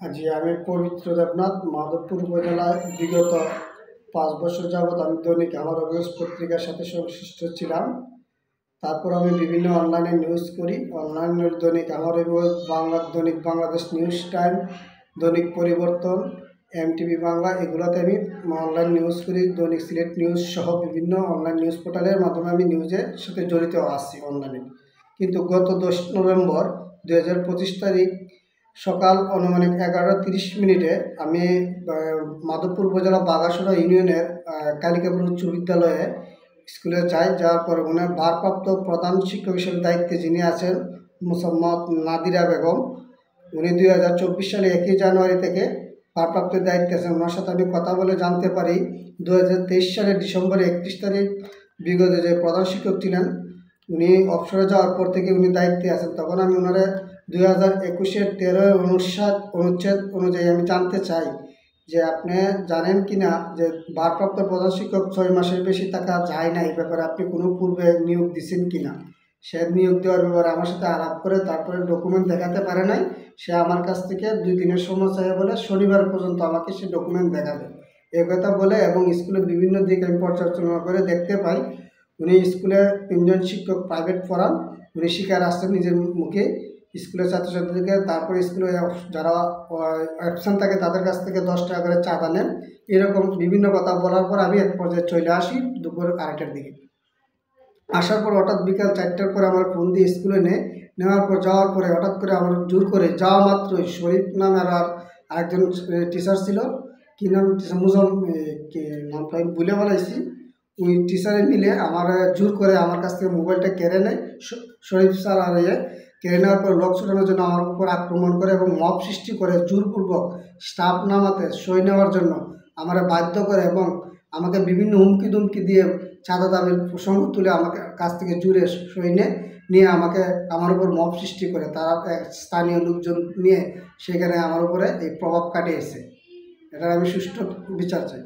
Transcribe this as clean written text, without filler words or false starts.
আজি আমি পবিত্র দেবনাথ মাধবপুর উপজেলায় বিগত 5 বছর যাবৎ আমি দৈনিক আমার অভিযোগ পত্রিকার সাথে সংশ্লিষ্ট ছিলাম। তারপর আমি বিভিন্ন অনলাইনে নিউজ করি। অনলাইনের দৈনিক আমার অভিযোগ বাংলা, দৈনিক বাংলাদেশ নিউজ টাইম, দৈনিক পরিবর্তন, এমটিভি বাংলা, এগুলোতে আমি অনলাইন নিউজ করি। দৈনিক সিলেট নিউজ সহ বিভিন্ন অনলাইন নিউজ পোর্টালের মাধ্যমে আমি নিউজের সাথে জড়িত আছি অনলাইনে। কিন্তু গত 10 নভেম্বর 2025 তারিখ সকাল আনুমানিক 11:30 আমি মাধবপুর উপজেলা বাগাসুরা ইউনিয়নের কালিকাপুর উচ্চ বিদ্যালয়ে স্কুলে যাই। যাওয়ার পর ভারপ্রাপ্ত প্রধান শিক্ষক হিসেবে দায়িত্বে যিনি আছেন মোসাম্মদ নাদিরা বেগম, উনি 2024 সালে 1 জানুয়ারি থেকে ভারপ্রাপ্ত দায়িত্বে আছেন। ওনার সাথে আমি কথা বলে জানতে পারি 2023 সালের ডিসেম্বর 31 তারিখ বিগত যে প্রধান শিক্ষক ছিলেন উনি অবসরে যাওয়ার পর থেকে উনি দায়িত্বে আছেন। তখন আমি ওনারা 2021-এর 13 অনুচ্ছেদ অনুযায়ী আমি জানতে চাই যে আপনি জানেন কি না যে ভারপ্রাপ্ত প্রধান শিক্ষক 6 মাসের বেশি থাকা যায় না, এই ব্যাপারে আপনি কোনো পূর্বে নিয়োগ দিচ্ছেন কি না। সে নিয়োগ দেওয়ার ব্যাপারে আমার সাথে আলাপ করে তারপরে ডকুমেন্ট দেখাতে পারে নাই। সে আমার কাছ থেকে 2 দিনের সময় চাই বলে শনিবার পর্যন্ত আমাকে সে ডকুমেন্ট দেখাবে এ কথা বলে, এবং স্কুলের বিভিন্ন দিক আমি পর্যালোচনা করে দেখতে পাই উনি স্কুলে 3 জন শিক্ষক প্রাইভেট পড়ান। উনি স্বীকার আসছেন নিজের মুখে স্কুলের ছাত্রছাত্রীদেরকে। তারপরে স্কুলে যারা অ্যাবসেন্ট থাকে তাদের কাছ থেকে 10 টাকা করে চাঁদা নেন। এরকম বিভিন্ন কথা বলার পর আমি এক পর্যায়ে চলে আসি দুপুর 2টার দিকে। আসার পর হঠাৎ বিকাল 4টার পরে আমার ফোন দিয়ে স্কুলে নেওয়ার পর যাওয়ার পরে হঠাৎ করে আমার জোর করে যাওয়া মাত্রই শরীফ নামের আরেকজন টিচার ছিল, কী নাম কি নামটা আমি ভুলে বলাইছি, ওই টিচারে মিলে আমার জোর করে আমার কাছ থেকে মোবাইলটা কেড়ে নেয়। শরীফ স্যার আর কেড়ে নেওয়ার পর লোক ছুটানোর জন্য আমার উপর আক্রমণ করে এবং মব সৃষ্টি করে জোরপূর্বক স্টাফ নামাতে সই নেওয়ার জন্য আমার বাধ্য করে এবং আমাকে বিভিন্ন হুমকি দুমকি দিয়ে চাঁদা দাবির প্রসঙ্গ তুলে আমাকে কাছ থেকে জুড়ে সই নিয়ে আমাকে আমার উপর মব সৃষ্টি করে তারা স্থানীয় লোকজন নিয়ে সেখানে আমার উপরে এই প্রভাব কাটিয়েছে। এটা আমি সুষ্ঠু বিচার চাই।